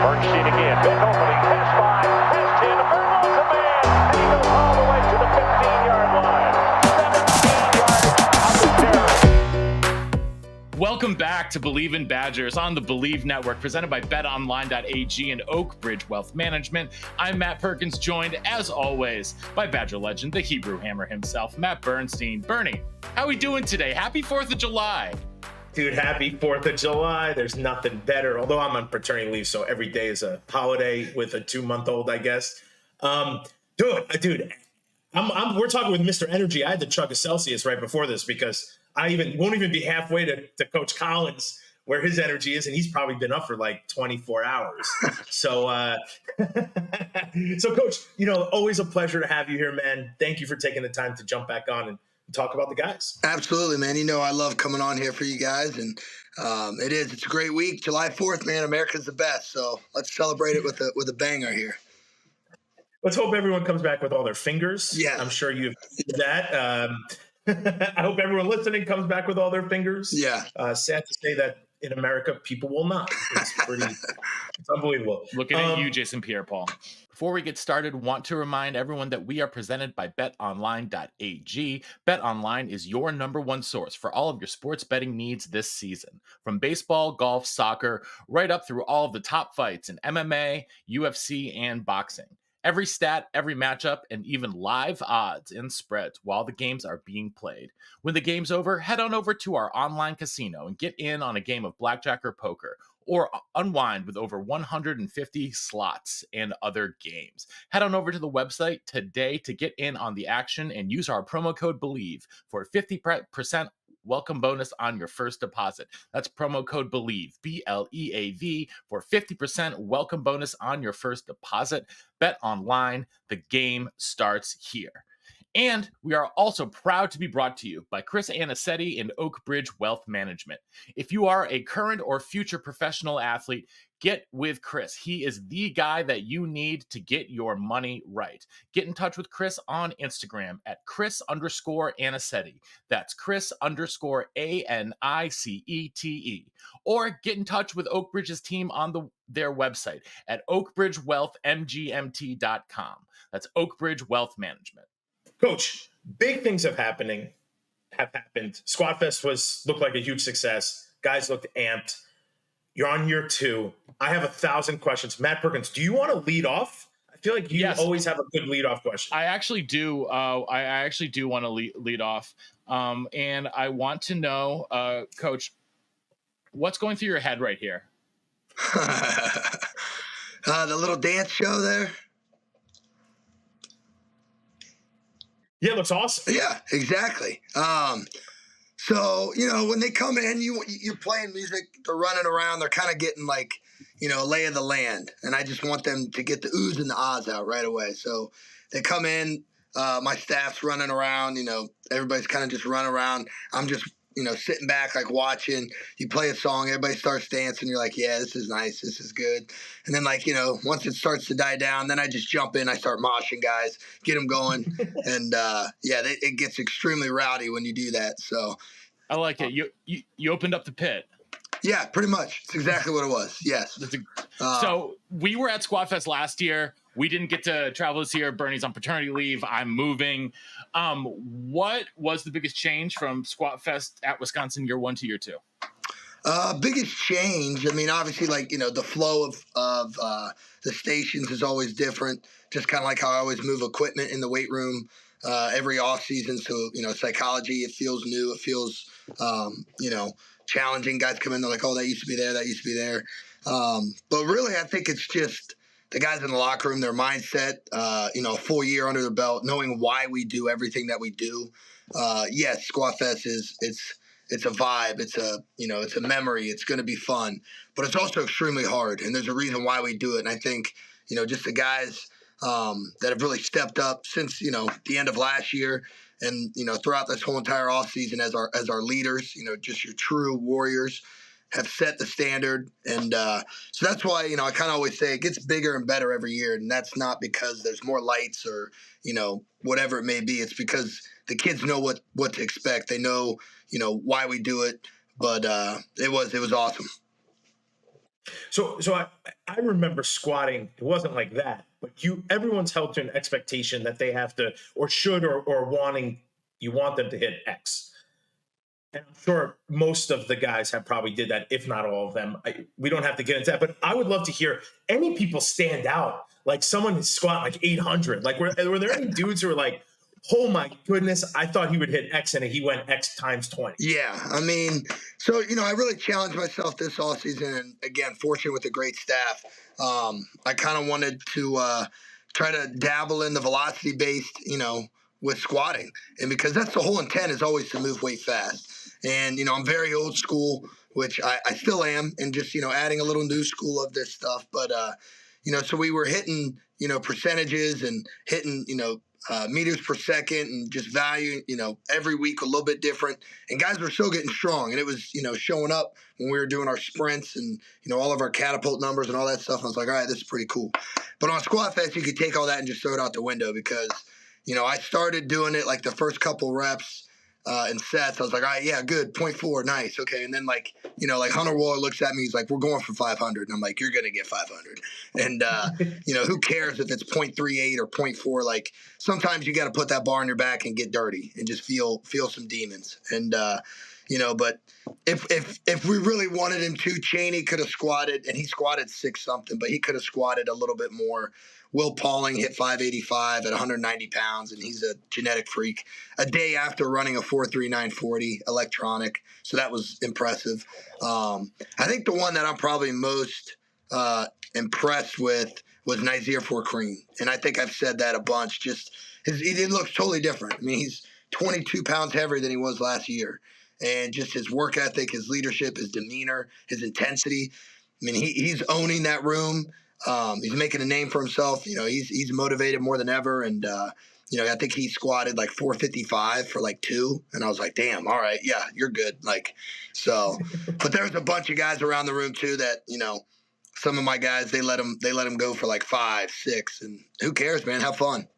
First sheet again. Big opening. Pass 5. Pass 10. Verbal's a man. And he goes all the way to the 15-yard line. 17 yards of the carry. Welcome back to Believe in Badgers on the Believe Network, presented by betonline.ag and Oak Bridge Wealth Management. I'm Matt Perkins, joined, as always, by Badger legend, the Hebrew Hammer himself, Matt Bernstein. Bernie, how are we doing today? Happy 4th of July. Dude, happy 4th of July. There's nothing better. Although I'm on paternity leave, so every day is a holiday with a 2-month-old, I guess. Dude, we're talking with Mr. Energy. I had to chug a Celsius right before this because I won't even be halfway to Coach Collins where his energy is, and he's probably been up for like 24 hours. So, Coach, always a pleasure to have you here, man. Thank you for taking the time to jump back on and talk about the guys. Absolutely, man. I love coming on here for you guys, and it's a great week. July 4th, man, America's the best. So let's celebrate it with a banger here. Let's hope everyone comes back with all their fingers. Yeah. I'm sure you've seen that. I hope everyone listening comes back with all their fingers. Yeah. Sad to say that in America, people will not. It's unbelievable. Looking at you, Jason Pierre-Paul. Before we get started, want to remind everyone that we are presented by betonline.ag. BetOnline is your number one source for all of your sports betting needs this season. From baseball, golf, soccer, right up through all of the top fights in MMA, UFC, and boxing. Every stat, every matchup, and even live odds and spreads while the games are being played. When the game's over, head on over to our online casino and get in on a game of blackjack or poker, or unwind with over 150 slots and other games. Head on over to the website today to get in on the action and use our promo code BELIEVE for a 50% welcome bonus on your first deposit. That's promo code BELIEVE, BLEAV, for 50% welcome bonus on your first deposit. Bet online, the game starts here. And we are also proud to be brought to you by Chris Anicetti and Oak Bridge Wealth Management. If you are a current or future professional athlete, get with Chris. He is the guy that you need to get your money right. Get in touch with Chris on Instagram at Chris_Anicetti. That's Chris_ANICETE. Or get in touch with Oak Bridge's team on their website at oakbridgewealthmgmt.com. That's Oak Bridge Wealth Management. Coach, big things have happened. Squatfest looked like a huge success. Guys looked amped. You're on year 2. I have 1,000 questions. Matt Perkins, do you want to lead off? I feel like you always have a good lead-off question. I actually do. I actually do want to lead off. And I want to know, Coach, what's going through your head right here? The little dance show there. Yeah, it looks awesome. Yeah, exactly. So, when they come in, you're playing music, they're running around, they're kind of getting like, lay of the land. And I just want them to get the oohs and the ahs out right away. So they come in, my staff's running around, everybody's kind of just running around. I'm just, sitting back, like watching. You play a song, everybody starts dancing. You're like, yeah, this is nice. This is good. And then, once it starts to die down, then I just jump in. I start moshing guys, get them going. And, it gets extremely rowdy when you do that. So I like it. You opened up the pit. Yeah, pretty much. It's exactly what it was. Yes. So we were at Squatfest last year. We didn't get to travel this year. Bernie's on paternity leave. I'm moving. What was the biggest change from Squatfest at Wisconsin year 1 to year 2? Biggest change, obviously, the flow of the stations is always different. Just kind of like how I always move equipment in the weight room every off season. So, psychology, it feels new. It feels, challenging. Guys come in, they're like, oh, that used to be there. That used to be there. But really, I think it's just the guys in the locker room, their mindset, a full year under their belt, knowing why we do everything that we do. Yes, Squatfest it's a vibe. It's a memory. It's going to be fun, but it's also extremely hard. And there's a reason why we do it. And I think, just the guys that have really stepped up since, the end of last year and, throughout this whole entire off season as our leaders, just your true warriors have set the standard. And so that's why, I kind of always say it gets bigger and better every year. And that's not because there's more lights or, whatever it may be. It's because the kids know what to expect. They know, why we do it. But it was awesome. So I remember squatting. It wasn't like that, but everyone's held to an expectation that they have to or should or wanting you want them to hit X. And I'm sure most of the guys have probably did that, if not all of them. We don't have to get into that, but I would love to hear any people stand out. Like someone squat like 800. Like were there any dudes who were like, oh my goodness, I thought he would hit X and he went X times 20. Yeah, I mean, so I really challenged myself this offseason, and again, fortunate with a great staff. I kind of wanted to try to dabble in the velocity based, with squatting, and because that's the whole intent is always to move weight fast. And I'm very old school, which I still am, and just adding a little new school of this stuff. But so we were hitting percentages and hitting meters per second and just value, every week a little bit different. And guys were still getting strong. And it was, showing up when we were doing our sprints and, all of our catapult numbers and all that stuff. I was like, all right, this is pretty cool. But on Squatfest, you could take all that and just throw it out the window because, I started doing it like the first couple reps and sets. I was like, all right, yeah, good. 0.4, nice. Okay. And then like Hunter Waller looks at me, he's like, we're going for 500. And I'm like, you're going to get 500. And, who cares if it's 0.38 or 0.4? Like sometimes you got to put that bar on your back and get dirty and just feel some demons. And, but if we really wanted him to, Cheney could have squatted, and he squatted 6 something, but he could have squatted a little bit more. Will Pauling hit 585 at 190 pounds, and he's a genetic freak. A day after running a 4.3940 electronic, so that was impressive. I think the one that I'm probably most impressed with was Nazir Forkreen, and I think I've said that a bunch. Just he looks totally different. I mean, he's 22 pounds heavier than he was last year, and just his work ethic, his leadership, his demeanor, his intensity. I mean, he's owning that room. He's making a name for himself. He's motivated more than ever. And, I think he squatted like 455 for like 2. And I was like, damn, all right. Yeah, you're good. Like, so, but there's a bunch of guys around the room too that, some of my guys, they let them go for like 5, 6, and who cares, man? Have fun.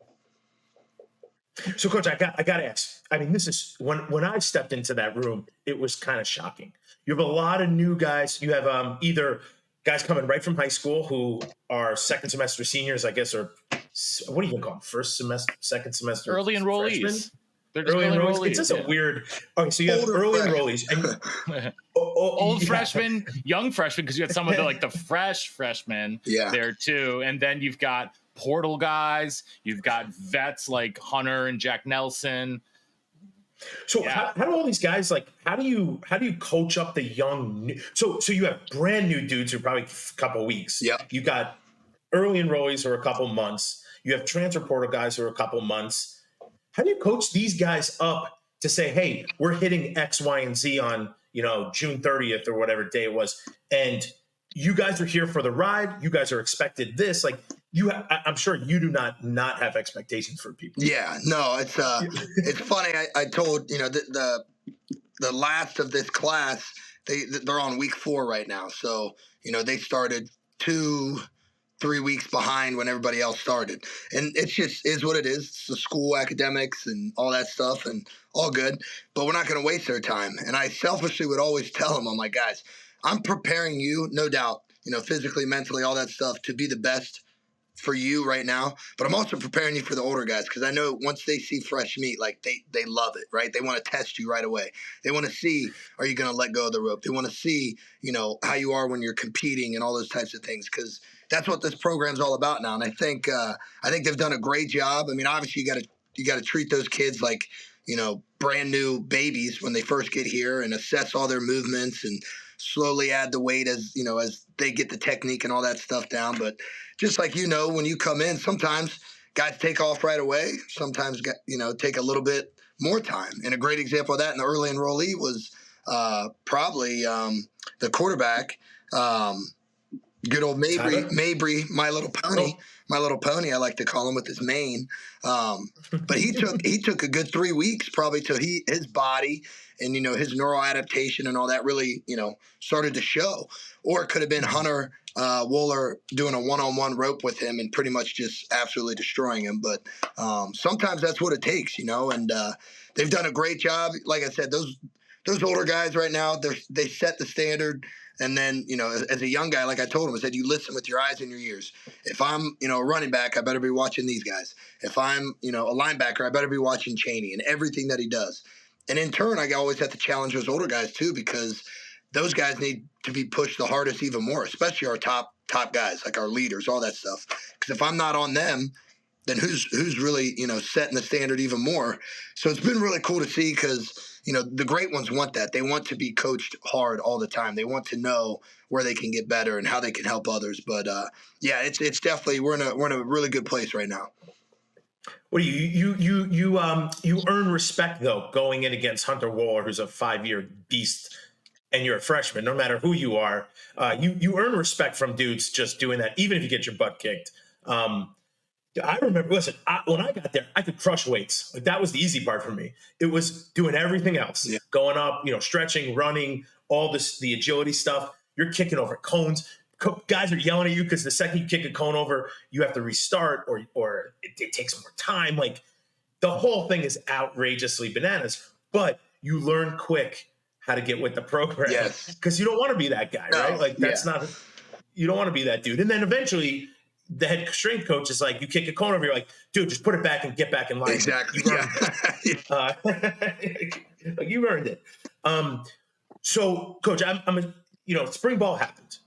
So Coach, I got to ask, I mean, this is when I stepped into that room, it was kind of shocking. You have a lot of new guys. You have either guys coming right from high school who are second semester seniors, I guess, or what do you call them? First semester, second semester, early enrollees. Freshmen? They're just early enrollees. It's just yeah. a weird. Okay, so you have early enrollees, and old freshmen, young freshmen, because you had some of the fresh freshmen there too, and then you've got portal guys, you've got vets like Hunter and Jack Nelson. So how do all these guys how do you coach up the young? So you have brand new dudes who are probably a couple weeks. Yeah. You got early enrollees who are a couple months. You have transfer portal guys who are a couple months. How do you coach these guys up to say, hey, we're hitting X, Y, and Z on June 30th or whatever day it was, and you guys are here for the ride. You guys are expected this. Like I'm sure you do not have expectations for people. Yeah, no, it's funny. I told the last of this class, they're on week 4 right now. So they started 2-3 weeks behind when everybody else started, and it's just is what it is. It's the school academics and all that stuff, and all good. But we're not going to waste their time. And I selfishly would always tell them, I'm like, guys, I'm preparing you, no doubt, physically, mentally, all that stuff, to be the best for you right now, but I'm also preparing you for the older guys, because I know once they see fresh meat, like they love it, right? They want to test you right away. They want to see, are you going to let go of the rope? They want to see, how you are when you're competing and all those types of things, because that's what this program's all about now. And I think they've done a great job. I mean, obviously you got to treat those kids like brand new babies when they first get here, and assess all their movements and slowly add the weight as they get the technique and all that stuff down. But just like when you come in, sometimes guys take off right away. Sometimes take a little bit more time. And a great example of that in the early enrollee was probably the quarterback, good old Mabry, my little pony. Oh. My little pony, I like to call him, with his mane. But he took a good 3 weeks probably till his body and his neural adaptation and all that really started to show. Or it could have been Hunter Wohler doing a one-on-one rope with him and pretty much just absolutely destroying him. But sometimes that's what it takes, and they've done a great job. Like I said, those older guys right now, they set the standard. And then, as a young guy, like I told him, I said, you listen with your eyes and your ears. If I'm, a running back, I better be watching these guys. If I'm, a linebacker, I better be watching Chaney and everything that he does. And in turn, I always have to challenge those older guys too, because those guys need to be pushed the hardest even more, especially our top guys, like our leaders, all that stuff. Because if I'm not on them, then who's really, setting the standard even more. So it's been really cool to see because, the great ones want that. They want to be coached hard all the time. They want to know where they can get better and how they can help others. But yeah, it's definitely we're in a really good place right now. What do you earn respect though going in against Hunter Waller, who's a 5-year beast, and you're a freshman. No matter who you are, you earn respect from dudes just doing that, even if you get your butt kicked. I remember, listen, when I got there, I could crush weights. Like, that was the easy part for me. It was doing everything else, going up, stretching, running, all this, the agility stuff. You're kicking over cones. Guys are yelling at you because the second you kick a cone over, you have to restart or it takes more time. Like, the whole thing is outrageously bananas, but you learn quick how to get with the program. Yes. Because you don't want to be that guy, right? Like, that's not, you don't want to be that dude. And then eventually, the head strength coach is like, you kick a cone over, you're like, dude, just put it back and get back in line. Exactly. Like, you earned it. So, Coach, spring ball happened.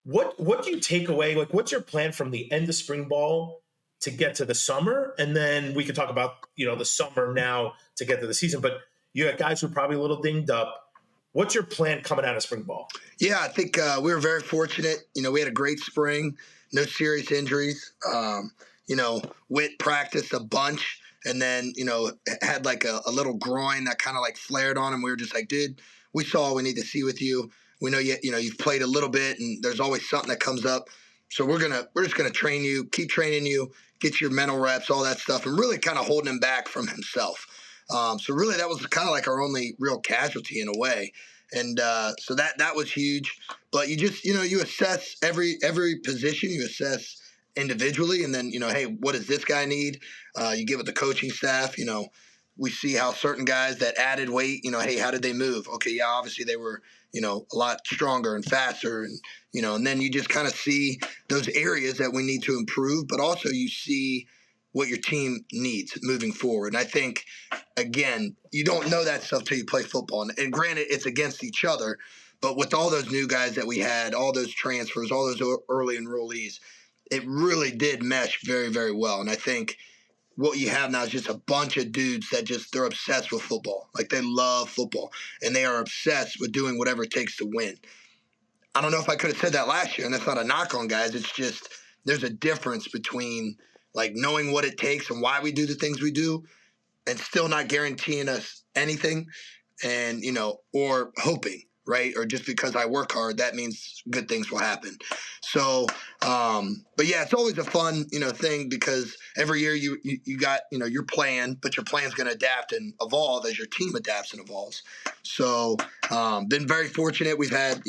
What do you take away? Like, what's your plan from the end of spring ball to get to the summer? And then we can talk about, the summer now to get to the season. But you got guys who are probably a little dinged up. What's your plan coming out of spring ball? Yeah, I think we were very fortunate. We had a great spring. No serious injuries. Witt practiced a bunch and then, had like a little groin that kind of like flared on him. We were just like, dude, we saw all we need to see with you. We know you've played a little bit and there's always something that comes up. So we're just gonna train you, keep training you, get your mental reps, all that stuff, and really kind of holding him back from himself. So really that was kind of like our only real casualty in a way. And so that was huge. But you just, you assess every position, you assess individually, and then, hey, what does this guy need? You get with the coaching staff, we see how certain guys that added weight, hey, how did they move? Okay, yeah, obviously they were, a lot stronger and faster. And, and then you just kind of see those areas that we need to improve, but also you see what your team needs moving forward. And I think, again, you don't know that stuff till you play football. And granted, it's against each other, but with all those new guys that we had, all those transfers, all those early enrollees, it really did mesh very, very well. And I think what you have now is just a bunch of dudes that they're obsessed with football. Like, they love football, and they are obsessed with doing whatever it takes to win. I don't know if I could have said that last year, and that's not a knock on guys. It's just there's a difference between like knowing what it takes and why we do the things we do and still not guaranteeing us anything and, or hoping, right? Or just because I work hard, that means good things will happen. So, but yeah, it's always a fun, thing because every year you got, your plan, but your plan's going to adapt and evolve as your team adapts and evolves. So, been very fortunate. We've had,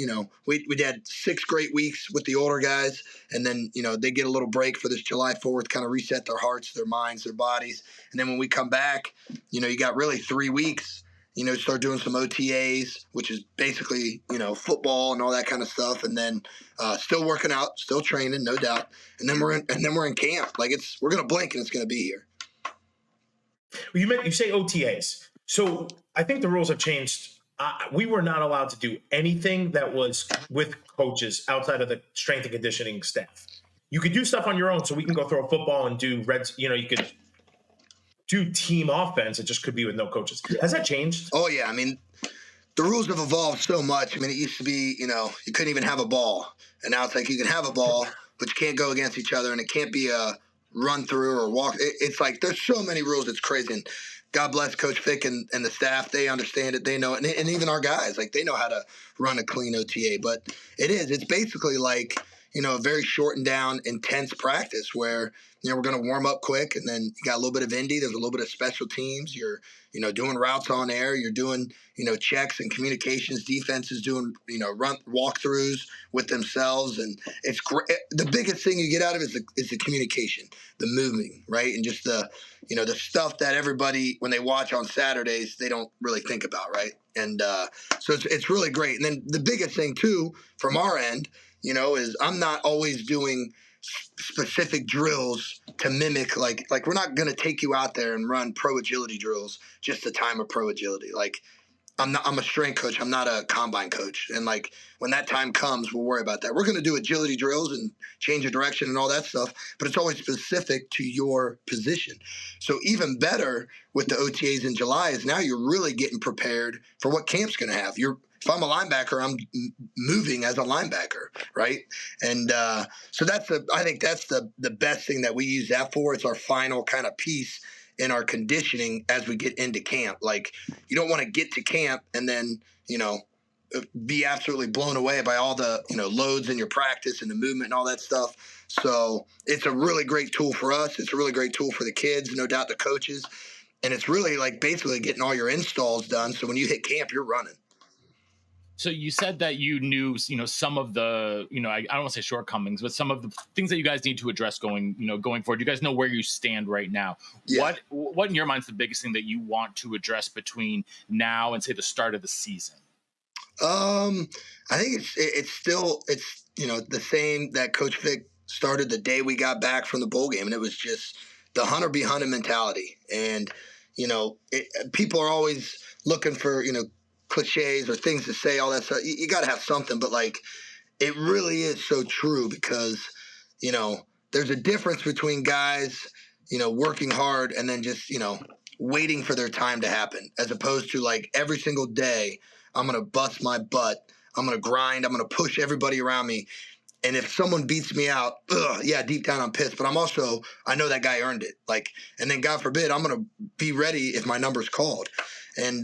we had 6 great weeks with the older guys, and then, they get a little break for this July 4th, kind of reset their hearts, their minds, their bodies. And then when we come back, you got really 3 weeks. Start doing some OTAs, which is basically, football and all that kind of stuff. And then still working out, still training, no doubt. And then we're in camp. Like, we're going to blink and it's going to be here. Well, you say OTAs. So I think the rules have changed. We were not allowed to do anything that was with coaches outside of the strength and conditioning staff. You could do stuff on your own. So we can go throw a football and do reds. You could do team offense. It just could be with no coaches. Has that changed? Oh, yeah. I mean, the rules have evolved so much. I mean, it used to be, you couldn't even have a ball. And now it's like you can have a ball, but you can't go against each other. And it can't be a run through or walk. It's like there's so many rules. It's crazy. And God bless Coach Fick and the staff. They understand it. They know it. And even our guys, like, they know how to run a clean OTA. But it's basically like, a very shortened down, intense practice where, we're going to warm up quick, and then you got a little bit of Indy. There's a little bit of special teams. You're doing routes on air. You're doing, checks and communications. Defense is doing, run walkthroughs with themselves. And it's great. The biggest thing you get out of it is the communication, the moving, right? And just the stuff that everybody, when they watch on Saturdays, they don't really think about, right? And so it's really great. And then the biggest thing, too, from our end, is I'm not always doing specific drills to mimic like we're not going to take you out there and run pro agility drills just the time of pro agility. Like I'm a strength coach. I'm not a combine coach. And like when that time comes, we'll worry about that. We're going to do agility drills and change of direction and all that stuff, but it's always specific to your position. So even better with the OTAs in July is now you're really getting prepared for what camp's going to have. If I'm a linebacker, I'm moving as a linebacker, right? And so I think that's the best thing that we use that for. It's our final kind of piece in our conditioning as we get into camp. Like you don't want to get to camp and then, be absolutely blown away by all the, loads in your practice and the movement and all that stuff. So it's a really great tool for us. It's a really great tool for the kids, no doubt the coaches. And it's really like basically getting all your installs done. So when you hit camp, you're running. So you said that you knew, some of the, I don't want to say shortcomings, but some of the things that you guys need to address going forward. You guys know where you stand right now. Yeah. What in your mind is the biggest thing that you want to address between now and say the start of the season? I think it's still the same that Coach Fick started the day we got back from the bowl game, and it was just the hunter be hunted mentality. And people are always looking for cliches or things to say, all that stuff. You got to have something, but like it really is so true because there's a difference between guys working hard and then just waiting for their time to happen, as opposed to like every single day I'm gonna bust my butt, I'm gonna grind, I'm gonna push everybody around me, and if someone beats me out, deep down I'm pissed, but I know that guy earned it. Like, and then God forbid I'm gonna be ready if my number's called. And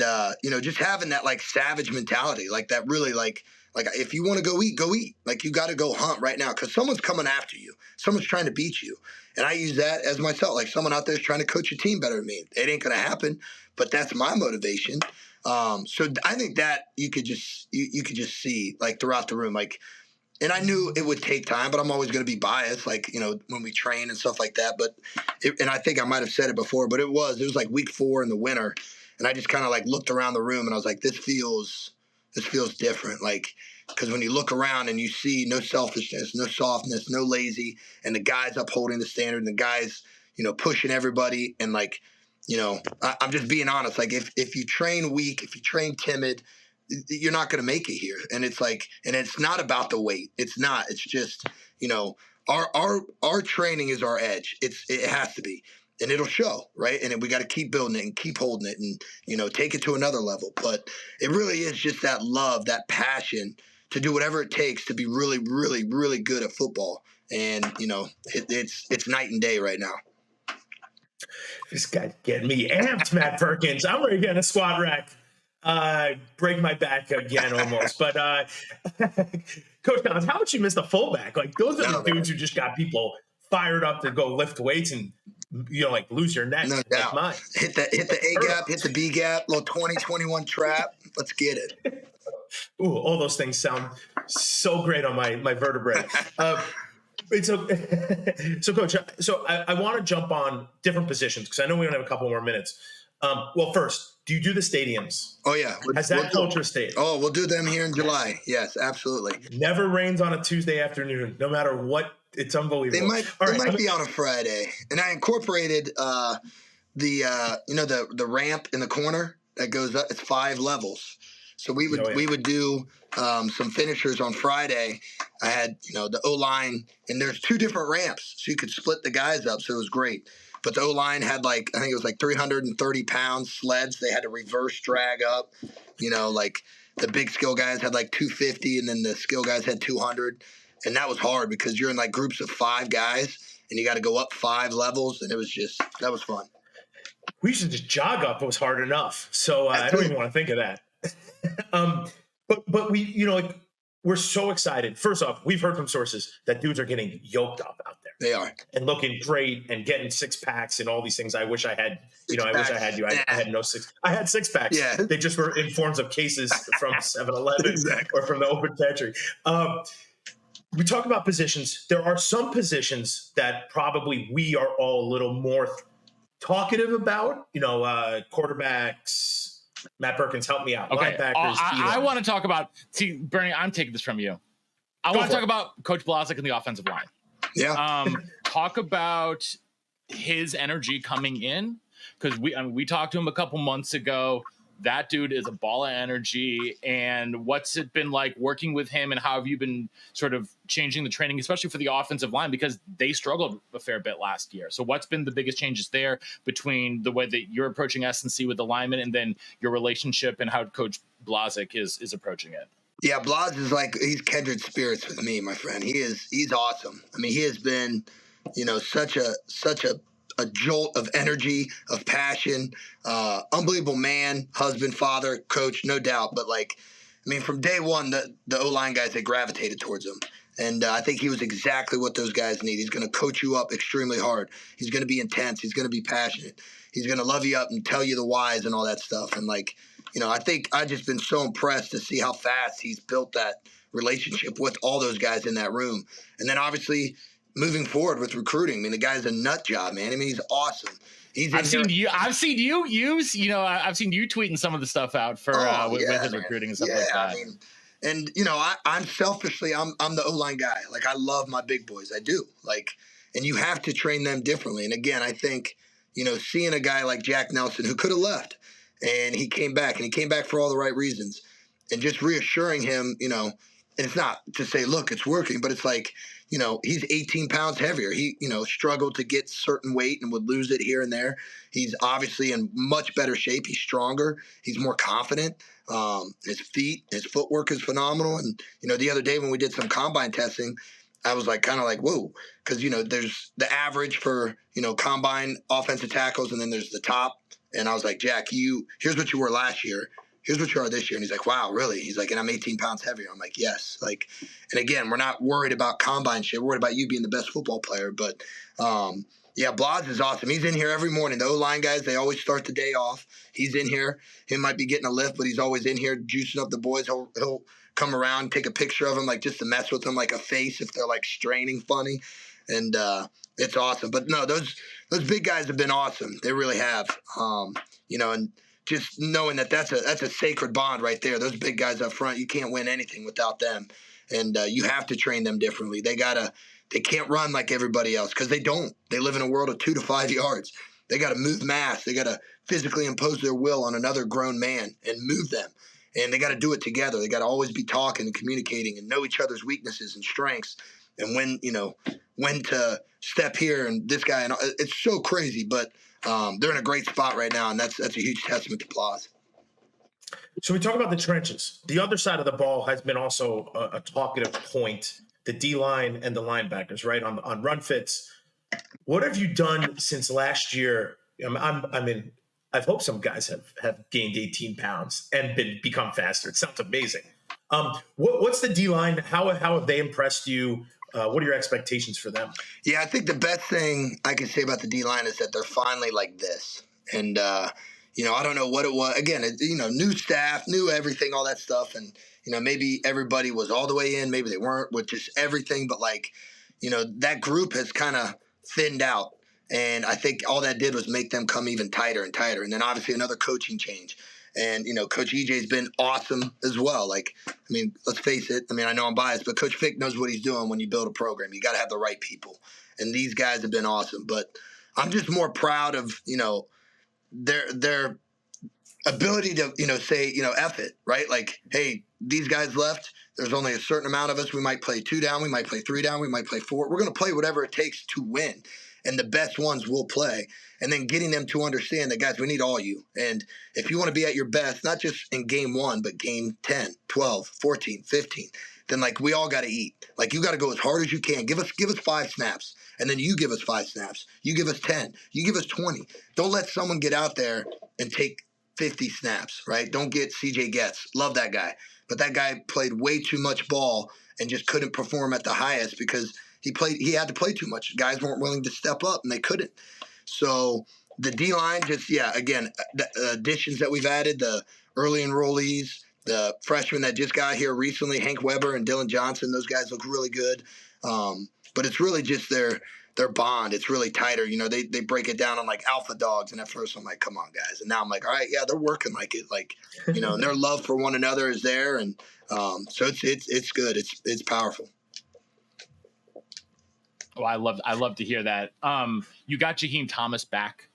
just having that like savage mentality, like that really like if you want to go eat. Like you got to go hunt right now because someone's coming after you. Someone's trying to beat you. And I use that as myself. Like someone out there is trying to coach a team better than me. It ain't going to happen, but that's my motivation. So I think that you could just see like throughout the room, like, and I knew it would take time, but I'm always going to be biased, like, when we train and stuff like that. But and I think I might have said it before, but it was like week 4 in the winter. And I just kind of like looked around the room and I was like, this feels different. Like, because when you look around and you see no selfishness, no softness, no lazy, and the guys upholding the standard and the guys, pushing everybody. And like, I'm just being honest. Like if you train weak, if you train timid, you're not going to make it here. And it's like, and it's not about the weight. It's not, it's just, our training is our edge. It has to be. And it'll show, right? And we got to keep building it and keep holding it and, take it to another level. But it really is just that love, that passion to do whatever it takes to be really, really, really good at football. And, it's night and day right now. This guy's getting me amped, Matt Perkins. I'm ready to get in a squat rack. Break my back again almost. But Coach Collins, how much you miss the fullback? Like those are the dudes who just got people fired up to go lift weights and like lose your neck. No doubt. Like mine. Hit the A gap, hit the B gap, little 2021 trap. Let's get it. Ooh, all those things sound so great on my vertebrae. So Coach, I want to jump on different positions because I know we only have a couple more minutes. Well, first, do you do the stadiums? Oh yeah. Has that culture stayed? Oh, we'll do them here in July. Yes, absolutely. Never rains on a Tuesday afternoon, no matter what. It's unbelievable. They might be on a Friday, and I incorporated the ramp in the corner that goes up. It's 5 levels, so we would do some finishers on Friday. I had the O-line, and there's 2 different ramps, so you could split the guys up. So it was great. But the O-line had I think it was 330 pound sleds. They had to reverse drag up. Like the big skill guys had 250, and then the skill guys had 200. And that was hard because you're in groups of 5 guys and you got to go up 5 levels. And it was that was fun. We used to just jog up. It was hard enough. So I don't even want to think of that. But we, we're so excited. First off, we've heard from sources that dudes are getting yoked up out there. They are. And looking great and getting 6-packs and all these things. I wish I had, I wish I had you. I had no six. I had 6-packs. Yeah. They just were in forms of cases from 7-Eleven Exactly. or from the open pantry. We talk about positions. There are some positions that probably we are all a little more talkative about, quarterbacks. Matt Perkins, help me out. Okay. Linebackers. I want to talk about, Bernie, I'm taking this from you. I want to talk about Coach Blazek and the offensive line. Yeah. Talk about his energy coming in, because we talked to him a couple months ago. That dude is a ball of energy. And what's it been like working with him, and how have you been sort of changing the training, especially for the offensive line, because they struggled a fair bit last year. So what's been the biggest changes there between the way that you're approaching S&C with the linemen and then your relationship and how Coach Blazek is approaching it? Yeah, Blas is he's kindred spirits with me, my friend. He's awesome. I mean, he has been, such a jolt of energy, of passion, unbelievable man, husband, father, coach, no doubt. But from day one, the O-line guys, they gravitated towards him. And I think he was exactly what those guys need. He's going to coach you up extremely hard. He's going to be intense. He's going to be passionate. He's going to love you up and tell you the whys and all that stuff. And I think I've just been so impressed to see how fast he's built that relationship with all those guys in that room. And then obviously moving forward with recruiting. I mean, the guy's a nut job, man. I mean, he's awesome. I've seen you use, I've seen you tweeting some of the stuff out for with his recruiting and stuff like that. I mean, and I'm selfishly, I'm the O-line guy. I love my big boys. I do. And you have to train them differently. And again, I think, seeing a guy like Jack Nelson who could have left, and he came back for all the right reasons, and just reassuring him, and it's not to say, look, it's working, but it's he's 18 pounds heavier. He, struggled to get certain weight and would lose it here and there. He's obviously in much better shape. He's stronger. He's more confident. His footwork is phenomenal. And, the other day when we did some combine testing, I was whoa, because, there's the average for, combine offensive tackles, and then there's the top. And I was like, Jack, here's what you were last year. Here's what you are this year. And he's like, wow, really? He's like, and I'm 18 pounds heavier. I'm like, yes. And again, we're not worried about combine shit. We're worried about you being the best football player. But, Blas is awesome. He's in here every morning. The O-line guys, they always start the day off. He's in here. He might be getting a lift, but he's always in here juicing up the boys. He'll come around, take a picture of them, just to mess with them, like a face if they're straining funny. And it's awesome. But no, those big guys have been awesome. They really have. And just knowing that's a sacred bond right there. Those big guys up front, you can't win anything without them. And you have to train them differently. They can't run like everybody else, because they don't. They live in a world of 2 to 5 yards. They got to move mass. They got to physically impose their will on another grown man and move them. And they got to do it together. They got to always be talking and communicating and know each other's weaknesses and strengths, and when to step here and this guy. And it's so crazy, but they're in a great spot right now, and that's a huge testament to Plaza. So we talk about the trenches. The other side of the ball has been also a talkative point, the D-line and the linebackers, right, on run fits. What have you done since last year? I hope some guys have gained 18 pounds and become faster. It sounds amazing. What's the D-line? How have they impressed you? What are your expectations for them? Yeah, I think the best thing I can say about the D-line is that they're finally like this. And, I don't know what it was. Again, new staff, new everything, all that stuff. And, maybe everybody was all the way in. Maybe they weren't with just everything. But, that group has kind of thinned out. And I think all that did was make them come even tighter and tighter. And then obviously another coaching change. And, Coach EJ's been awesome as well. Let's face it. I know I'm biased, but Coach Fick knows what he's doing when you build a program. You got to have the right people. And these guys have been awesome. But I'm just more proud of, their ability to, say, F it, right? Hey, these guys left. There's only a certain amount of us. We might play 2 down. We might play 3 down. We might play 4. We're going to play whatever it takes to win. And the best ones will play. And then getting them to understand that, guys, we need all you. And if you want to be at your best, not just in game 1, but game 10, 12, 14, 15, then we all got to eat. You got to go as hard as you can. Give us 5 snaps. And then you give us 5 snaps. You give us 10. You give us 20. Don't let someone get out there and take 50 snaps, right? Don't get CJ Getz. Love that guy. But that guy played way too much ball and just couldn't perform at the highest because He had to play too much. Guys weren't willing to step up, and they couldn't. So the D-line again, the additions that we've added, the early enrollees, the freshmen that just got here recently, Hank Weber and Dylan Johnson, those guys look really good. But it's really just their bond. It's really tighter. They break it down on like alpha dogs. And at first I'm like, come on, guys. And now I'm like, all right, yeah, they're working like it. Like, and their love for one another is there. And so it's good. It's powerful. Oh, I love to hear that. You got Jaheim Thomas back.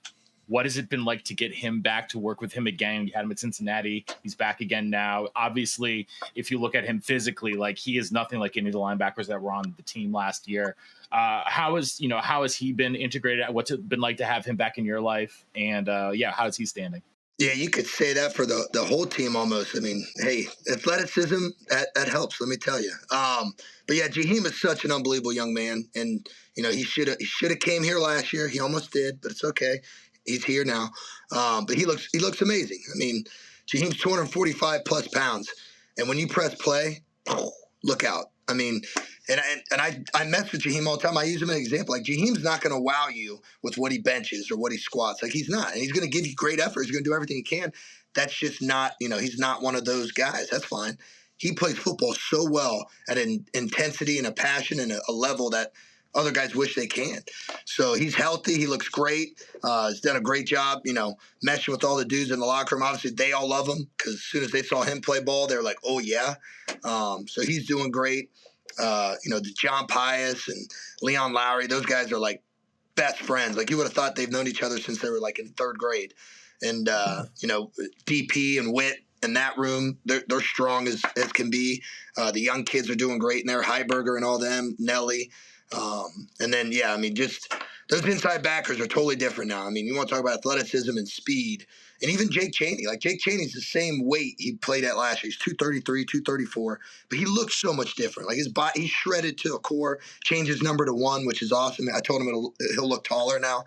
What has it been like to get him back, to work with him again? You had him at Cincinnati. He's back again now. Obviously, if you look at him physically, like, he is nothing like any of the linebackers that were on the team last year. How has he been integrated? What's it been like to have him back in your life? And how is he standing? Yeah, you could say that for the whole team almost. I mean, hey, athleticism, that helps, let me tell you. But yeah, Jaheim is such an unbelievable young man. And, he should have came here last year. He almost did, but it's okay. He's here now. But he looks amazing. I mean, Jaheim's 245 plus pounds. And when you press play, look out. I mean, and I mess with Jaheim all the time. I use him as an example. Like, Jaheim's not going to wow you with what he benches or what he squats. Like, he's not. And he's going to give you great effort. He's going to do everything he can. That's just not, he's not one of those guys. That's fine. He plays football so well at an intensity and a passion and a level that other guys wish they can. So he's healthy. He looks great. He's done a great job, meshing with all the dudes in the locker room. Obviously, they all love him because as soon as they saw him play ball, they were like, oh, yeah. So he's doing great. The John Pius and Leon Lowry, those guys are like best friends. Like, you would have thought they've known each other since they were like in third grade. And, DP and Witt in that room, they're strong as can be. The young kids are doing great in there. Heiberger and all them, Nelly. And then, just those inside backers are totally different now. I mean, you want to talk about athleticism and speed, and even Jake Chaney. Like, Jake Chaney's the same weight he played at last year. He's 233, 234, but he looks so much different. Like, his body, he's shredded to a core, changed his number to 1, which is awesome. I told him he'll look taller now.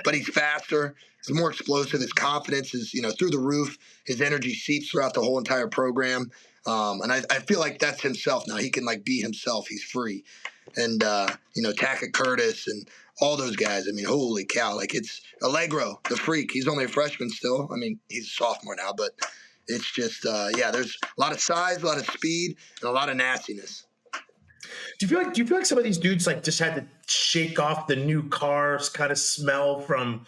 But he's faster. He's more explosive. His confidence is, through the roof. His energy seeps throughout the whole entire program. And I feel like that's himself now. He can, like, be himself. He's free. And, Tackett Curtis and all those guys. I mean, holy cow. Like, it's Allegro, the freak. He's only a freshman still. I mean, he's a sophomore now. But it's just, there's a lot of size, a lot of speed, and a lot of nastiness. Do you feel like some of these dudes, like, just had to shake off the new cars kind of smell from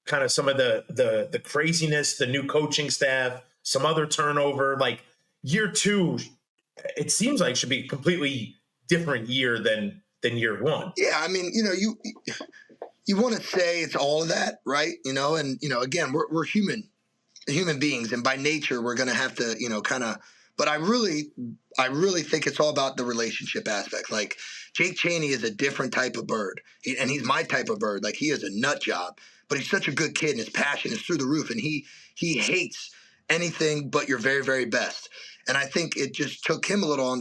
kind of some of the craziness, the new coaching staff, some other turnover? Like, year 2, it seems like should be a completely different year than year 1. Yeah, I mean, you want to say it's all of that, right? And again, we're human beings, and by nature we're going to have to, kind of. But I really think it's all about the relationship aspect. Like, Jake Chaney is a different type of bird, and he's my type of bird. Like, he is a nut job, but he's such a good kid, and his passion is through the roof, and he hates anything but your very, very best. And I think it just took him a little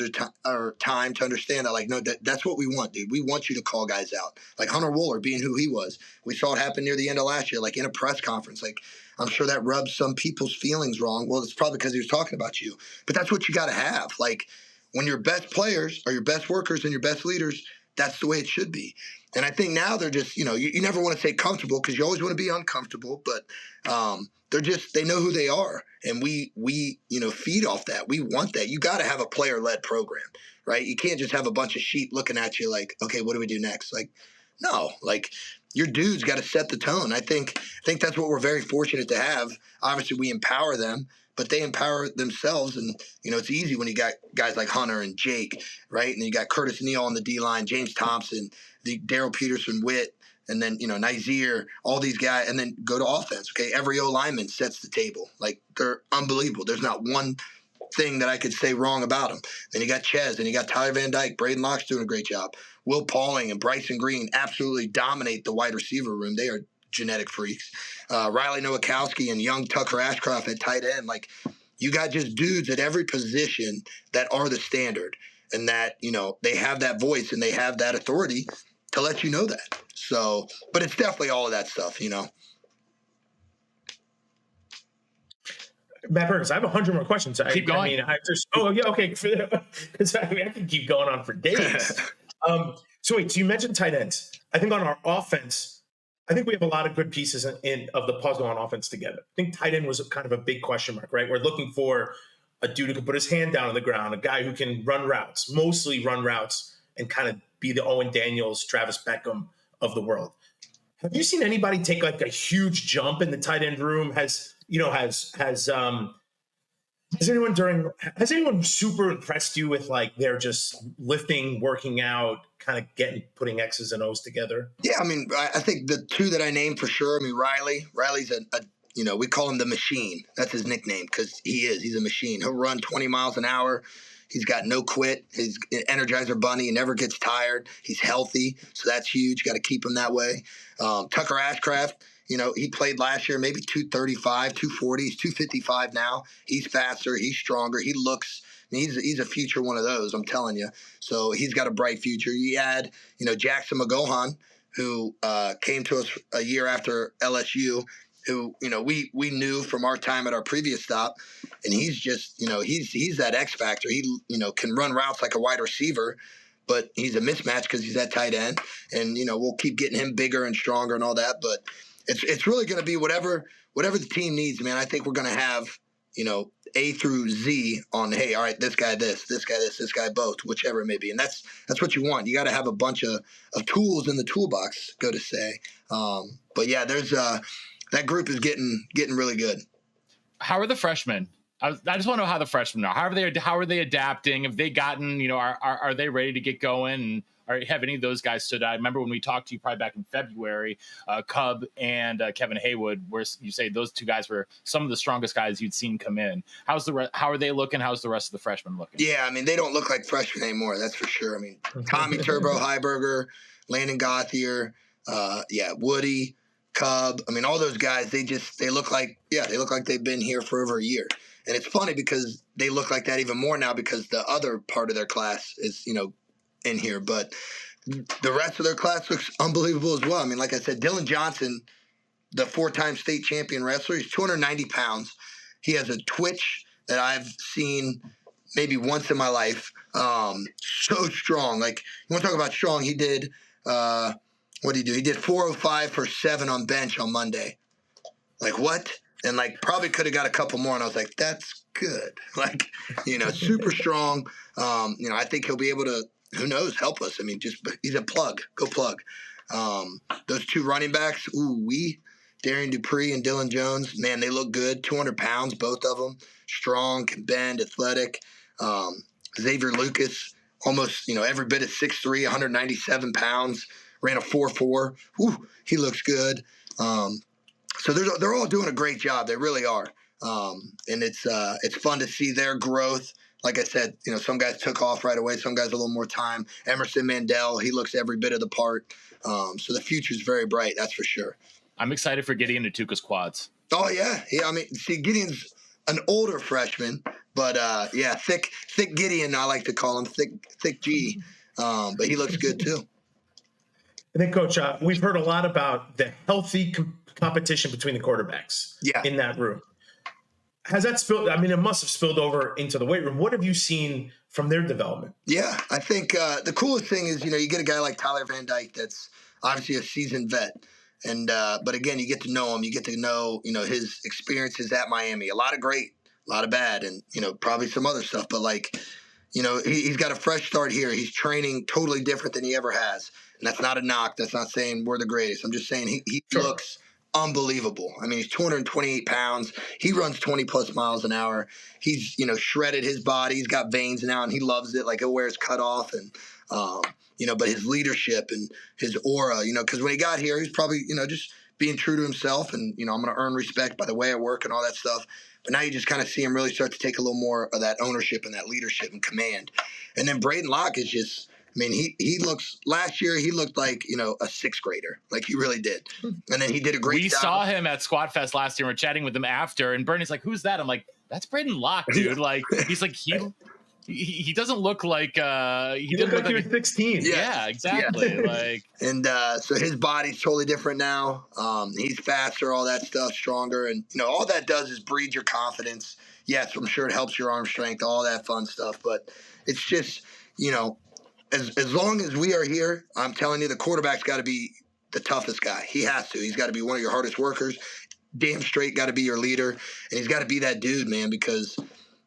time to understand that, like, no, that's what we want, dude. We want you to call guys out. Like Hunter Wooler being who he was. We saw it happen near the end of last year, like in a press conference. Like, I'm sure that rubbed some people's feelings wrong. Well, it's probably because he was talking about you. But that's what you got to have. Like, when your best players are your best workers and your best leaders, that's the way it should be. And I think now they're just, you never want to say comfortable because you always want to be uncomfortable. But they know who they are. And we feed off that. We want that. You got to have a player-led program, right? You can't just have a bunch of sheep looking at you like, okay, what do we do next? Like, no, like, your dudes got to set the tone. I think that's what we're very fortunate to have. Obviously, we empower them, but they empower themselves. And, it's easy when you got guys like Hunter and Jake, right? And you got Curtis Neal on the D-line, James Thompson, Daryl Peterson, Witt, and then, Nazir, all these guys, and then go to offense. Okay, every O-lineman sets the table. Like, they're unbelievable. There's not one thing that I could say wrong about them. Then you got Ches, and you got Tyler Van Dyke. Braden Locke's doing a great job. Will Pauling and Bryson Green absolutely dominate the wide receiver room. They are genetic freaks. Riley Nowakowski and young Tucker Ashcroft at tight end. Like, you got just dudes at every position that are the standard, and that, they have that voice and they have that authority to let you know that. So, but it's definitely all of that stuff, Matt Perkins, I have 100 more questions. Keep going. I mean, okay. Because I can keep going on for days. So you mentioned tight ends. I think on our offense, I think we have a lot of good pieces of the puzzle on offense together. I think tight end was kind of a big question mark, right? We're looking for a dude who can put his hand down on the ground, a guy who can run routes, mostly run routes, and kind of be the Owen Daniels, Travis Beckham of the world. Have you seen anybody take like a huge jump in the tight end room? Has anyone super impressed you with like they're just lifting, working out, kind of putting X's and O's together? Yeah, I mean, I think the two that I named for sure. I mean, Riley's a we call him the machine. That's his nickname because he's a machine. He'll run 20 miles an hour. He's got no quit. He's an Energizer Bunny. He never gets tired. He's healthy, so that's huge. Got to keep him that way. Tucker Ashcraft, he played last year, maybe 235, 240. He's 255 now. He's faster. He's stronger. He looks. I mean, he's a future one of those. I'm telling you. So he's got a bright future. You add, Jackson McGohan, who came to us a year after LSU, who we knew from our time at our previous stop, and he's just he's that X factor. He can run routes like a wide receiver, but he's a mismatch because he's that tight end, and we'll keep getting him bigger and stronger and all that. But it's really going to be whatever the team needs, man. I think we're going to have A through Z on, hey, all right, this guy this guy both, whichever it may be, and that's what you want. You got to have a bunch of tools in the toolbox, go to say. But yeah, there's that group is getting really good. How are the freshmen? I just want to know how the freshmen are. How are they adapting? Have they gotten, are they ready to get going? And have any of those guys stood out? I remember when we talked to you probably back in February, Cub and Kevin Haywood, where you say those two guys were some of the strongest guys you'd seen come in. How are they looking? How's the rest of the freshmen looking? Yeah, I mean, they don't look like freshmen anymore. That's for sure. I mean, Tommy Turbo Heiberger, Landon Gauthier, Woody, Cub. I mean, all those guys, they look like they've been here for over a year. And it's funny because they look like that even more now because the other part of their class is, in here. But the rest of their class looks unbelievable as well. I mean, like I said, Dylan Johnson, the 4-time state champion wrestler, he's 290 pounds. He has a twitch that I've seen maybe once in my life. So strong. Like, you want to talk about strong? He did what did he do? He did 405 for 7 on bench on Monday. Like, what? And, like, probably could have got a couple more. And I was like, that's good. Like, super strong. I think he'll be able to, who knows, help us. I mean, he's a plug. Go plug. Those two running backs, Darian Dupree and Dylan Jones, man, they look good. 200 pounds, both of them. Strong, can bend, athletic. Xavier Lucas, almost, every bit of 6'3", 197 pounds. Ran a 4.4. He looks good. So they're all doing a great job. They really are. And it's fun to see their growth. Like I said, some guys took off right away. Some guys a little more time. Emerson Mandel, he looks every bit of the part. So the future's very bright, that's for sure. I'm excited for Gideon Natuka's quads. Oh, yeah. Yeah, I mean, see, Gideon's an older freshman. But, thick Gideon, I like to call him, thick G. But he looks good, too. I think, Coach, we've heard a lot about the healthy competition between the quarterbacks in that room. Has that spilled? I mean, it must have spilled over into the weight room. What have you seen from their development? Yeah, I think the coolest thing is, you get a guy like Tyler Van Dyke that's obviously a seasoned vet. And but again, you get to know him. You get to know, his experiences at Miami. A lot of great, a lot of bad, and, probably some other stuff. But, like, he's got a fresh start here. He's training totally different than he ever has. And that's not a knock. That's not saying we're the greatest. I'm just saying he looks unbelievable. I mean, he's 228 pounds. He runs 20-plus miles an hour. He's, shredded his body. He's got veins now, and he loves it. Like, he'll wear his cut off. And, but his leadership and his aura, because when he got here, he's probably, just being true to himself. And, I'm going to earn respect by the way I work and all that stuff. But now you just kind of see him really start to take a little more of that ownership and that leadership and command. And then Braden Locke is just, I mean, he looks, last year he looked like, a 6th grader. Like, he really did. And then he did a great job. We saw him at Squatfest last year. We're chatting with him after, and Bernie's like, who's that? I'm like, that's Braden Locke, dude. Like, he's like, he doesn't look like he looked like he was 16. Yeah, exactly. Yeah. Like, and so his body's totally different now. He's faster, all that stuff, stronger, and all that does is breed your confidence. Yes, I'm sure it helps your arm strength, all that fun stuff. But it's just as long as we are here, I'm telling you, the quarterback's got to be the toughest guy. He has to. He's got to be one of your hardest workers. Damn straight got to be your leader. And he's got to be that dude, man, because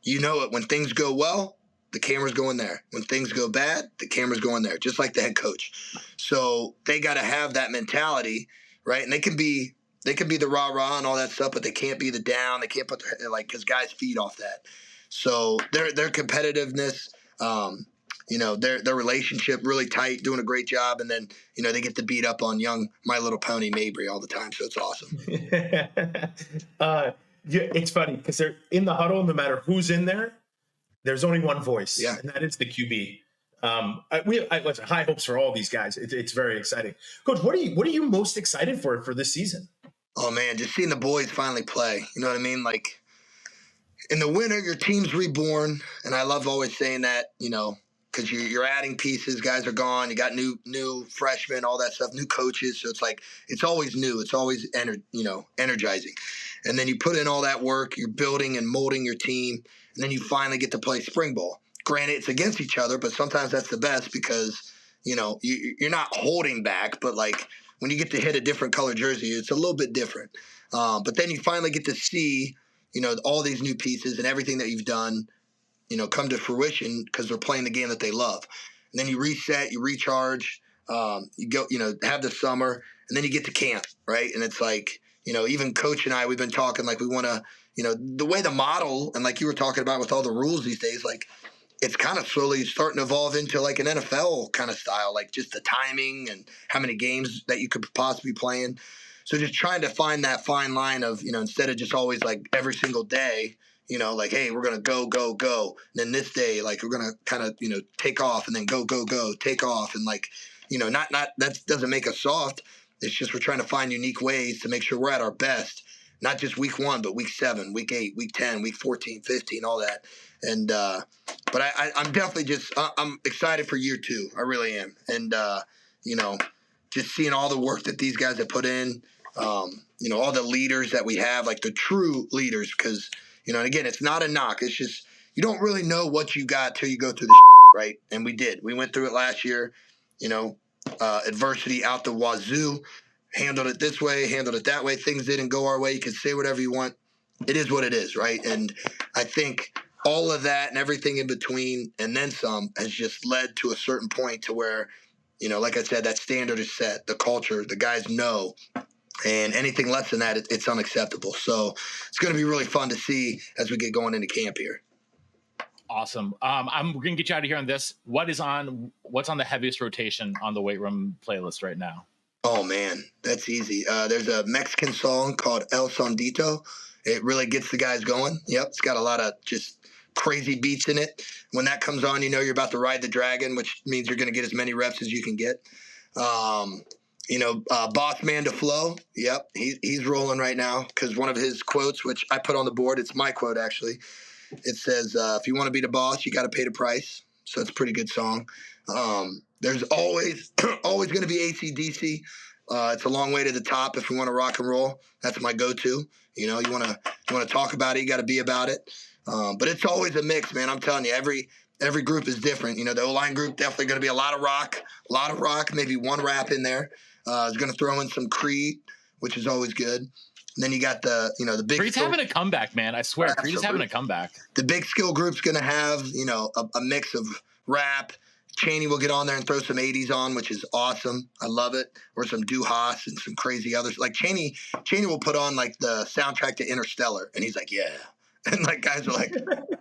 you know it. When things go well, the camera's going there. When things go bad, the camera's going there, just like the head coach. So they got to have that mentality, right? And they can be the rah-rah and all that stuff, but they can't be the down. They can't put their, like, because guys feed off that. So their competitiveness, their relationship really tight, doing a great job. And then, they get to beat up on young My Little Pony Mabry all the time. So it's awesome. It's funny because they're in the huddle, no matter who's in there, there's only one voice, and that is the QB. We have high hopes for all these guys. It's very exciting. Coach, what are you most excited for this season? Oh, man, just seeing the boys finally play. You know what I mean? Like, in the winter, your team's reborn, and I love always saying that, because you're adding pieces. Guys are gone. You got new freshmen, all that stuff, new coaches. So it's like it's always new. It's always energizing. And then you put in all that work. You're building and molding your team, and then you finally get to play spring ball. Granted, it's against each other, but sometimes that's the best because you're not holding back. But like when you get to hit a different color jersey, it's a little bit different. But then you finally get to see all these new pieces and everything that you've done, come to fruition because they're playing the game that they love. And then you reset, you recharge, you go, have the summer, and then you get to camp, right? And it's like, even Coach and I, we've been talking like we want to, the way the model, and like you were talking about with all the rules these days, like it's kind of slowly starting to evolve into like an NFL kind of style, like just the timing and how many games that you could possibly be playing. So just trying to find that fine line of, instead of just always like every single day, like, hey, we're going to go. And then this day, like, we're going to kind of, take off and then go, take off. And like, not that doesn't make us soft. It's just we're trying to find unique ways to make sure we're at our best, not just week 1, but week 7, week 8, week 10, week 14, 15, all that. And, but I'm definitely I'm excited for year 2. I really am. And, just seeing all the work that these guys have put in, all the leaders that we have, like the true leaders, because, and again, it's not a knock. It's just you don't really know what you got till you go through the right? And we did. We went through it last year, adversity out the wazoo, handled it this way, handled it that way. Things didn't go our way. You can say whatever you want. It is what it is, right? And I think all of that and everything in between and then some has just led to a certain point to where, like I said, that standard is set, the culture, the guys know. And anything less than that, it's unacceptable. So it's going to be really fun to see as we get going into camp here. Awesome. We're going to get you out of here on this. What's on the heaviest rotation on the weight room playlist right now? Oh, man, that's easy. There's a Mexican song called El Sondito. It really gets the guys going. Yep, it's got a lot of just crazy beats in it. When that comes on, you're about to ride the dragon, which means you're going to get as many reps as you can get. Boss Man to Flow. Yep, he's rolling right now because one of his quotes, which I put on the board, it's my quote actually. It says, if you want to be the boss, you got to pay the price. So it's a pretty good song. There's always going to be AC/DC. It's a long way to the top if we want to rock and roll. That's my go-to. You want to talk about it, you got to be about it. But it's always a mix, man. I'm telling you, every group is different. The O-line group definitely going to be a lot of rock, maybe one rap in there. Is going to throw in some Creed, which is always good. And then you got the big. Creed's having a comeback, man. I swear, Absolutely. Creed is having a comeback. The big skill group's going to have a mix of rap. Chaney will get on there and throw some 80s on, which is awesome. I love it. Or some Duhas and some crazy others. Like Chaney will put on like the soundtrack to Interstellar, and he's like, yeah. And like guys are like,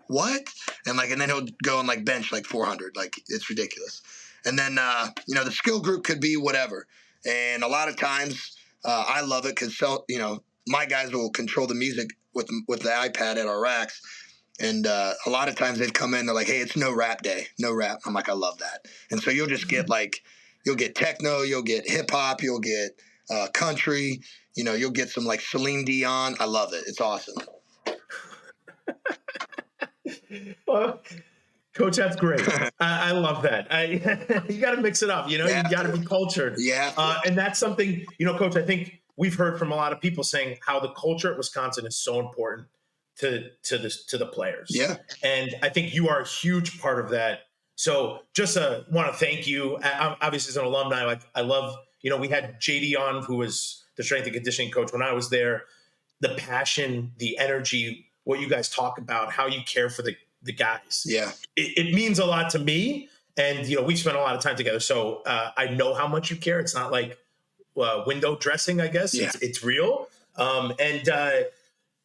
what? And then he'll go and like bench like 400. Like it's ridiculous. And then the skill group could be whatever. And a lot of times I love it because my guys will control the music with the iPad at our racks. And a lot of times they've come in, they're like, hey, it's no rap day, no rap. I'm like, I love that. And so you'll just get you'll get techno, you'll get hip hop, you'll get country, you'll get some like Celine Dion. I love it. It's awesome. Well, Coach, that's great. I love that. You got to mix it up, you got to be cultured. Yeah. And that's something, Coach, I think we've heard from a lot of people saying how the culture at Wisconsin is so important to the players. Yeah. And I think you are a huge part of that So just want to thank you. Obviously, as an alumni, like I love, we had JD on, who was the strength and conditioning coach when I was there. The passion, the energy, what you guys talk about, how you care for the guys. Yeah. It means a lot to me. And, we spent a lot of time together. So I know how much you care. It's not like window dressing, I guess. Yeah. It's real.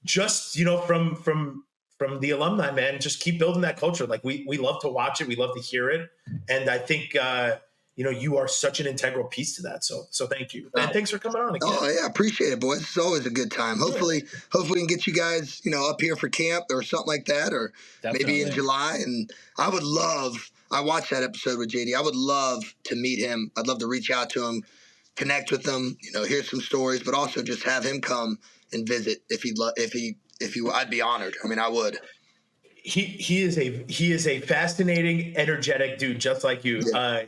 Just, from the alumni, man, just keep building that culture. Like we love to watch it. We love to hear it. And I think, you are such an integral piece to that. So thank you. And thanks for coming on again. Oh yeah, appreciate it, boys. It's always a good time. Hopefully we can get you guys, up here for camp or something like that, or maybe in July. And I watched that episode with JD. I would love to meet him. I'd love to reach out to him, connect with him, hear some stories, but also just have him come and visit if I'd be honored. I mean, I would. He is a fascinating, energetic dude, just like you. Yeah.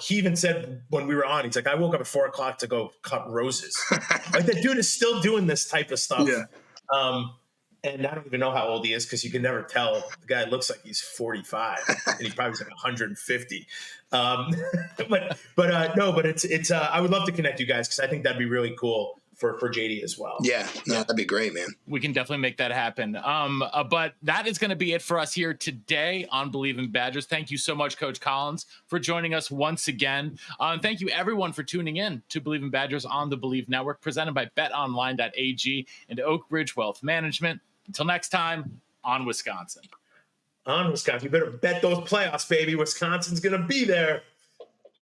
He even said when we were on, he's like, I woke up at 4:00 to go cut roses. Like that dude is still doing this type of stuff. Yeah. And I don't even know how old he is, because you can never tell. The guy looks like he's 45 and he probably is like 150. But it's I would love to connect you guys, because I think that'd be really cool for JD as well. Yeah, no, that'd be great, man. We can definitely make that happen. But that is going to be it for us here today on Believe in Badgers. Thank you so much, Coach Collins, for joining us once again. And thank you, everyone, for tuning in to Believe in Badgers on the Believe Network, presented by betonline.ag and Oak Ridge Wealth Management. Until next time, on Wisconsin. On Wisconsin. You better bet those playoffs, baby. Wisconsin's going to be there.